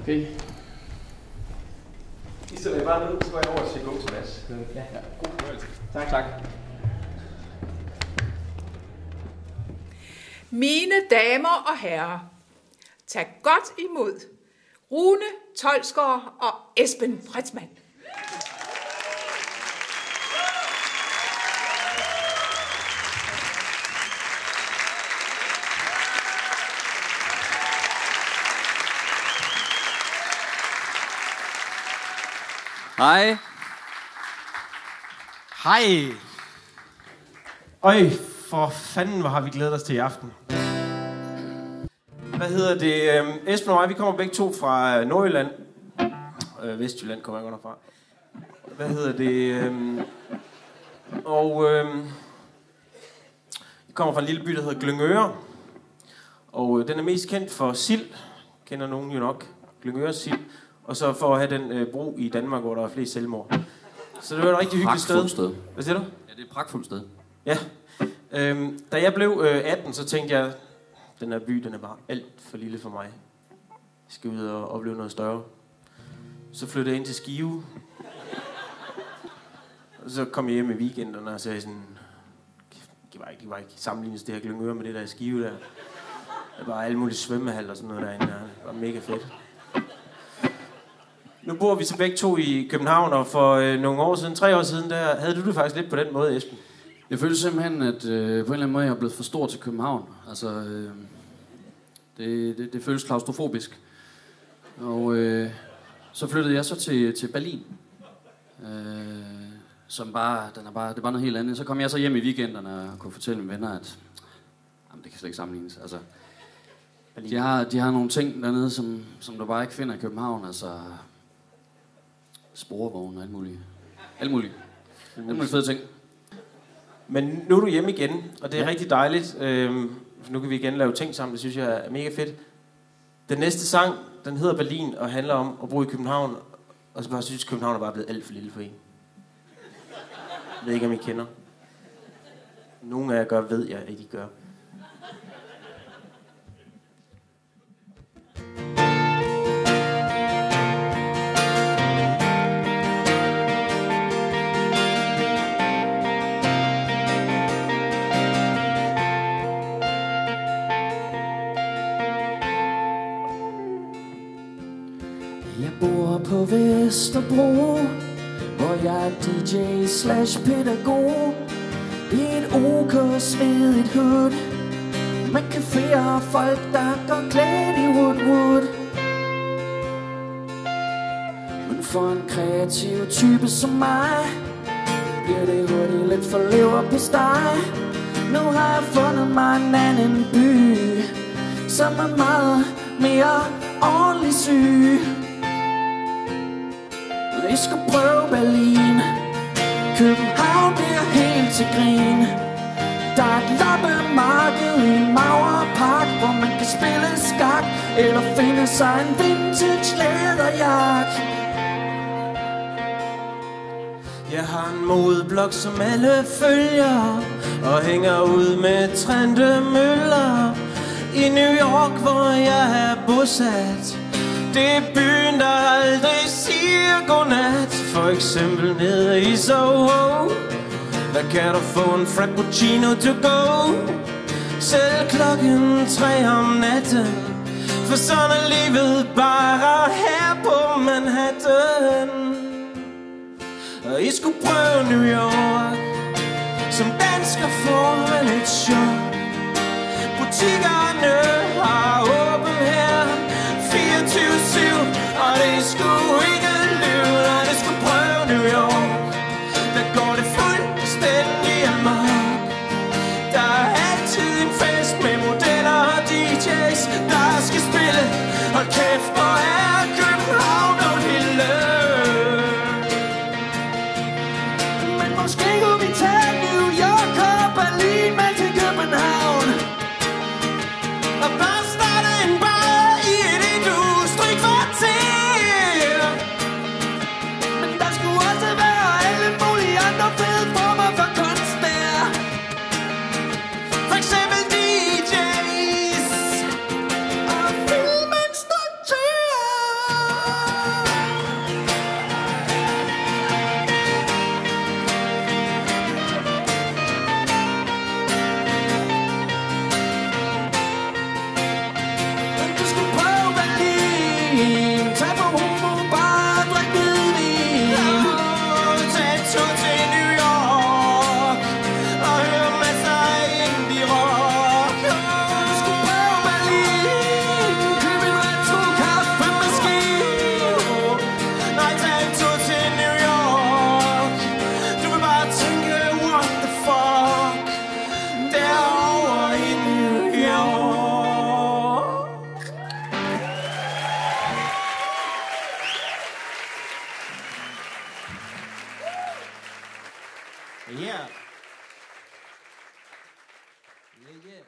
Okay. I stiller bare ned, så går jeg over og siger god til Mads. Ja. God fornøjelse. Tak. Mine damer og herrer, tag godt imod Rune Tolsgaard og Esben Pretzmann. Hej. Hej. Øj, for fanden, hvor har vi glædet os til i aften. Hvad hedder det? Esben og mig, vi kommer begge to fra Nordjylland. Vestjylland kommer jeg godt fra. Hvad hedder det? Vi kommer fra en lille by, der hedder Glyngøre. Og den er mest kendt for sild. Kender nogen jo nok. Glyngøre sild. Og så for at have den bro i Danmark, hvor der er flest selvmord. Så det var et rigtig hyggeligt sted. Hvad siger du? Ja, det er et pragtfuldt sted. Ja. Da jeg blev 18, så tænkte jeg, den her by, den er bare alt for lille for mig. Jeg skal ud og opleve noget større. Så flyttede jeg ind til Skive. Og så kom jeg hjem i weekenderne og sagde sådan, det var ikke sammenlignet det her Glyngøre med det der Skive der. Der var alle mulige svømmehal og sådan noget derinde. Det var mega fedt. Nu bor vi så begge to i København, og for nogle år siden, 3 år siden, der havde du det faktisk lidt på den måde, Esben. Jeg følte simpelthen, at på en eller anden måde, jeg er blevet for stor til København. Altså, det føles klaustrofobisk. Og så flyttede jeg så til Berlin. Som bare, det var noget helt andet. Så kom jeg så hjem i weekenderne og kunne fortælle mine venner, at jamen, det kan slet ikke sammenlignes. Altså, de har nogle ting dernede, som du bare ikke finder i København. Altså, sporvogne og alt muligt. Alt mulige fede ting. Men nu er du hjemme igen, og det er rigtig dejligt. Nu kan vi igen lave ting sammen, det synes jeg er mega fedt. Den næste sang, den hedder Berlin, og handler om at bo i København. Og så bare synes København er bare blevet alt for lille for en. Jeg ved ikke, om I kender. Nogle af jer gør, ved jeg, at I gør. Jeg bor på Vesterbro, hvor jeg er DJ/pædagog. I et OK svedigt hood, med caféer og folk, der går klædt i wood. Men for en kreativ type som mig, bliver det hurtigt lidt for leverpostej. Nu har jeg fundet mig en anden by, som er meget mere ordentlig syg. I skal prøve Berlin. København bliver helt til grin. Der er et loppemarked i en Mauerpark, hvor man kan spille skak eller finde sig en vintage læderjakke. Jeg har en modeblog, som alle følger, og hænger ud med Trente Møller. I New York, hvor jeg er bosat. Det er byen, der aldrig siger godnat. For eksempel nede i Soho, der kan du få en frappuccino to go. Selv klokken 3 om natten, for sådan er livet bare her på Manhattan. Og I skulle prøve New York, som dansker får man et chok. Butikkerne har åben her 24/7, og det er sgu ikke løv. Når det skulle prøve New York, der går det fuldstændig amok. Der er altid en fest med modeller og DJ's, der skal spille. Hold kæft, hvor er København og lille. Men måske kunne vi tage New York og Berlin med til København. Og bare starte en bar i et industrikvarter. Berlin. Tag på homo, bare drik hvidvin. Tag en tur til New York og hør masser af indie-rock. Du skulle prøve Berlin. Køb en retro kaffemaskine. Nej, tag en tur til New York. Du vil bare tænke, what the fuck, derovre i New York. Yeah. Yeah, yeah.